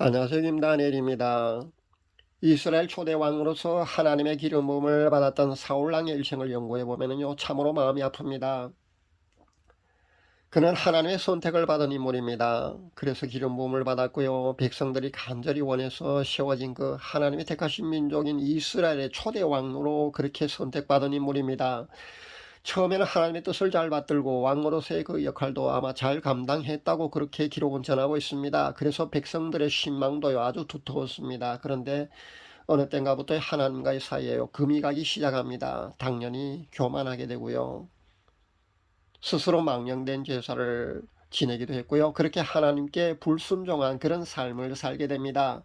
안녕하세요. 김다니엘입니다. 이스라엘 초대 왕으로서 하나님의 기름 부음을 받았던 사울 왕의 일생을 연구해 보면요, 참으로 마음이 아픕니다. 그는 하나님의 선택을 받은 인물입니다. 그래서 기름 부음을 받았고요. 백성들이 간절히 원해서 세워진 그 하나님의 택하신 민족인 이스라엘의 초대 왕으로 그렇게 선택받은 인물입니다. 처음에는 하나님의 뜻을 잘 받들고 왕으로서의 그 역할도 아마 잘 감당했다고 그렇게 기록은 전하고 있습니다. 그래서 백성들의 신망도요 아주 두터웠습니다. 그런데 어느 땐가부터 하나님과의 사이에요 금이 가기 시작합니다. 당연히 교만하게 되고요. 스스로 망령된 제사를 지내기도 했고요. 그렇게 하나님께 불순종한 그런 삶을 살게 됩니다.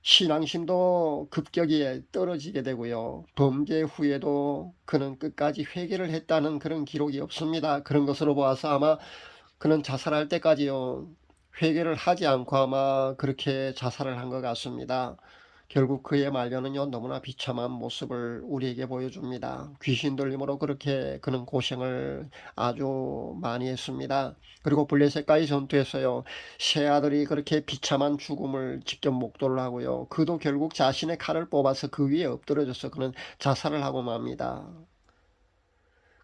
신앙심도 급격히 떨어지게 되고요. 범죄 후에도 그는 끝까지 회개를 했다는 그런 기록이 없습니다. 그런 것으로 보아서 아마 그는 자살할 때까지요, 회개를 하지 않고 아마 그렇게 자살을 한 것 같습니다. 결국 그의 말년은요, 너무나 비참한 모습을 우리에게 보여줍니다. 귀신 들림으로 그렇게 그는 고생을 아주 많이 했습니다. 그리고 블레셋과의 전투에서요, 세 아들이 그렇게 비참한 죽음을 직접 목도를 하고요, 그도 결국 자신의 칼을 뽑아서 그 위에 엎드려져서 그는 자살을 하고 맙니다.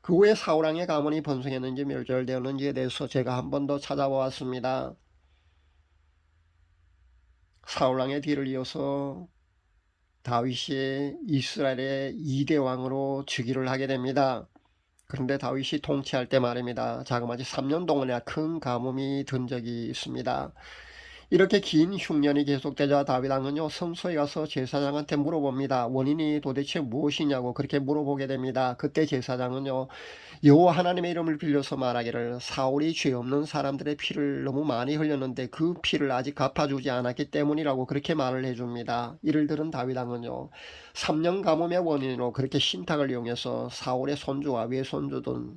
그 후에 사울왕의 가문이 번성했는지 멸절되었는지에 대해서 제가 한 번 더 찾아보았습니다. 사울왕의 뒤를 이어서 다윗이 이스라엘의 2대 왕으로 즉위를 하게 됩니다. 그런데 다윗이 통치할 때 말입니다, 자그마치 3년 동안이나 큰 가뭄이 든 적이 있습니다. 이렇게 긴 흉년이 계속되자 다윗 왕은요, 성소에 가서 제사장한테 물어봅니다. 원인이 도대체 무엇이냐고 그렇게 물어보게 됩니다. 그때 제사장은요, 여호와 하나님의 이름을 빌려서 말하기를, 사울이 죄 없는 사람들의 피를 너무 많이 흘렸는데 그 피를 아직 갚아주지 않았기 때문이라고 그렇게 말을 해줍니다. 이를 들은 다윗 왕은요, 3년 가뭄의 원인으로 그렇게 신탁을 이용해서 사울의 손주와 외손주 등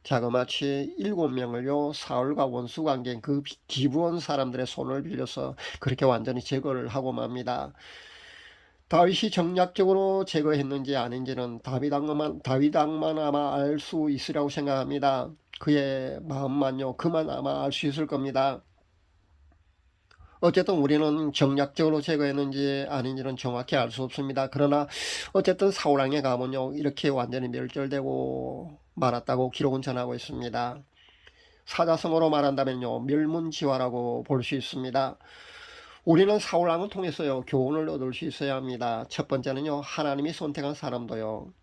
자그마치 7명을요, 사울과 원수관계인 그 기브온 사람들의 손을 빌려서 그렇게 완전히 제거를 하고 맙니다. 다윗이 정략적으로 제거했는지 아닌지는 다윗 왕만 아마 알 수 있으라고 생각합니다. 그의 마음만요, 그만 아마 알 수 있을 겁니다. 어쨌든 우리는 정략적으로 제거했는지 아닌지는 정확히 알 수 없습니다. 그러나 어쨌든 사울왕의 가문요, 이렇게 완전히 멸절되고 말았다고 기록은 전하고 있습니다. 사자성어로 말한다면요, 멸문지화라고 볼 수 있습니다. 우리는 사울왕을 통해서요, 교훈을 얻을 수 있어야 합니다. 첫 번째는요, 하나님이 선택한 사람도요,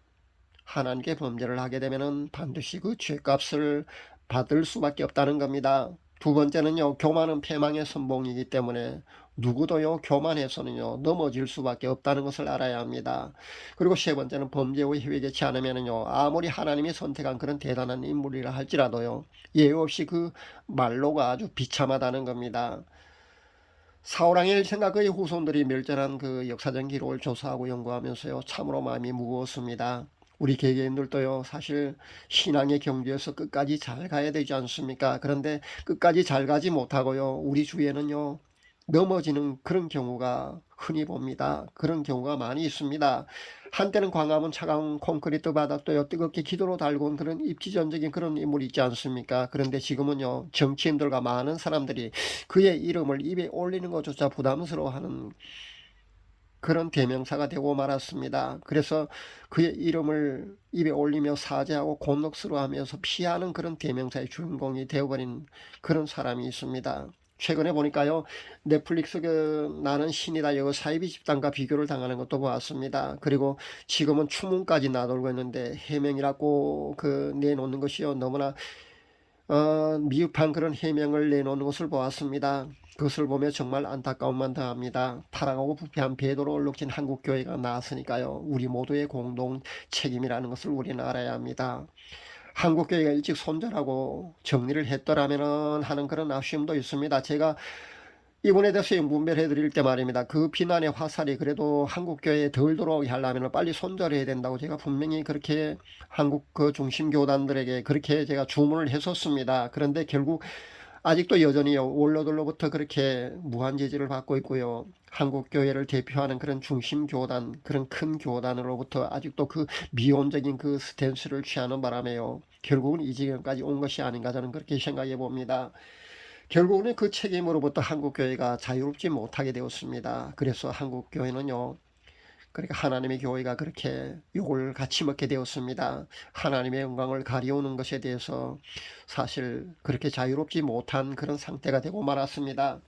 하나님께 범죄를 하게 되면은 반드시 그 죄값을 받을 수밖에 없다는 겁니다. 두 번째는요, 교만은 패망의 선봉이기 때문에 누구도요, 교만해서는요, 넘어질 수밖에 없다는 것을 알아야 합니다. 그리고 세 번째는 범죄 후 회개치 않으면은요, 아무리 하나님이 선택한 그런 대단한 인물이라 할지라도요, 예외 없이 그 말로가 아주 비참하다는 겁니다. 사울왕의 일생과 그의 후손들이 멸절한 그 역사적 기록을 조사하고 연구하면서요, 참으로 마음이 무거웠습니다. 우리 개개인들도요, 사실 신앙의 경주에서 끝까지 잘 가야 되지 않습니까? 그런데 끝까지 잘 가지 못하고요, 우리 주위에는요, 넘어지는 그런 경우가 흔히 봅니다. 그런 경우가 많이 있습니다. 한때는 광화문 차가운 콘크리트 바닥도요, 뜨겁게 기도로 달궈온 그런 입지전적인 그런 인물이 있지 않습니까? 그런데 지금은요, 정치인들과 많은 사람들이 그의 이름을 입에 올리는 것조차 부담스러워하는 그런 대명사가 되고 말았습니다. 그래서 그의 이름을 입에 올리며 사죄하고 곤혹스러워하면서 피하는 그런 대명사의 주인공이 되어버린 그런 사람이 있습니다. 최근에 보니까요, 넷플릭스 그 나는 신이다 여거 사이비 집단과 비교를 당하는 것도 보았습니다. 그리고 지금은 추문까지 나돌고 있는데, 해명이라고 그 내놓는 것이요, 너무나 미흡한 그런 해명을 내놓는 것을 보았습니다. 그것을 보며 정말 안타까움만 더합니다. 타락하고 부패한 배도로 얼룩진 한국교회가 나왔으니까요, 우리 모두의 공동 책임이라는 것을 우리는 알아야 합니다. 한국교회가 일찍 손절하고 정리를 했더라면 하는 그런 아쉬움도 있습니다. 제가 이분에 대해서 분별해 드릴 때 말입니다, 그 비난의 화살이 그래도 한국교회에 덜 들어오게 하려면 빨리 손절해야 된다고 제가 분명히 그렇게 한국 그 중심 교단들에게 그렇게 제가 주문을 했었습니다. 그런데 결국 아직도 여전히 원로들로부터 그렇게 무한 제지를 받고 있고요, 한국교회를 대표하는 그런 중심 교단, 그런 큰 교단으로부터 아직도 그 미온적인 그 스탠스를 취하는 바람에요, 결국은 이 지경까지 온 것이 아닌가, 저는 그렇게 생각해 봅니다. 결국은 그 책임으로부터 한국교회가 자유롭지 못하게 되었습니다. 그래서 한국교회는요, 그러니까 하나님의 교회가 그렇게 욕을 같이 먹게 되었습니다. 하나님의 영광을 가리우는 것에 대해서 사실 그렇게 자유롭지 못한 그런 상태가 되고 말았습니다.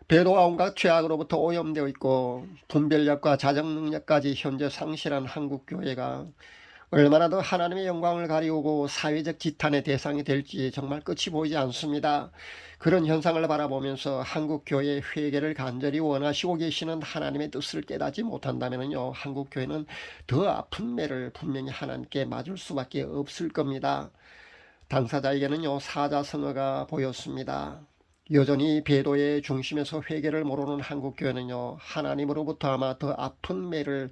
배도와 온갖 죄악으로부터 오염되어 있고 분별력과 자정 능력까지 현재 상실한 한국교회가 얼마나 더 하나님의 영광을 가리우고 사회적 지탄의 대상이 될지 정말 끝이 보이지 않습니다. 그런 현상을 바라보면서 한국교회의 회개를 간절히 원하시고 계시는 하나님의 뜻을 깨닫지 못한다면요, 한국교회는 더 아픈 매를 분명히 하나님께 맞을 수밖에 없을 겁니다. 당사자에게는요, 사자성어가 보였습니다. 여전히 배도의 중심에서 회개를 모르는 한국교회는요, 하나님으로부터 아마 더 아픈 매를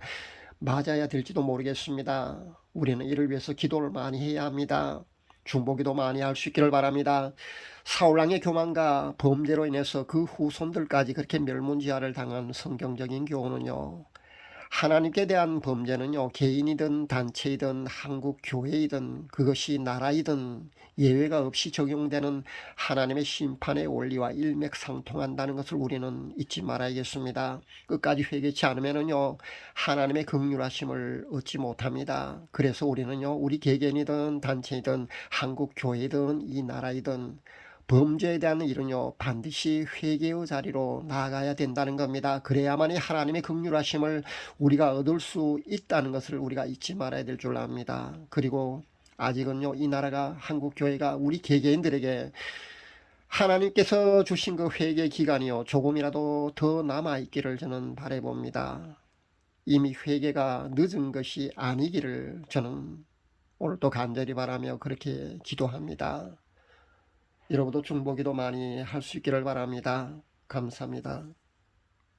맞아야 될지도 모르겠습니다. 우리는 이를 위해서 기도를 많이 해야 합니다. 중보기도 많이 할 수 있기를 바랍니다. 사울왕의 교만과 범죄로 인해서 그 후손들까지 그렇게 멸문지화를 당한 성경적인 교훈은요, 하나님께 대한 범죄는요, 개인이든 단체이든 한국 교회이든 그것이 나라이든 예외가 없이 적용되는 하나님의 심판의 원리와 일맥상통한다는 것을 우리는 잊지 말아야겠습니다. 끝까지 회개치 않으면요, 하나님의 긍휼하심을 얻지 못합니다. 그래서 우리는요, 우리 개개인이든 단체이든 한국 교회이든 이 나라이든 범죄에 대한 일은요, 반드시 회개의 자리로 나아가야 된다는 겁니다. 그래야만이 하나님의 긍휼하심을 우리가 얻을 수 있다는 것을 우리가 잊지 말아야 될 줄 압니다. 그리고 아직은요, 이 나라가 한국 교회가 우리 개개인들에게 하나님께서 주신 그 회개 기간이요, 조금이라도 더 남아 있기를 저는 바라봅니다. 이미 회개가 늦은 것이 아니기를 저는 오늘도 간절히 바라며 그렇게 기도합니다. 여러분도 중보기도 많이 할 수 있기를 바랍니다. 감사합니다.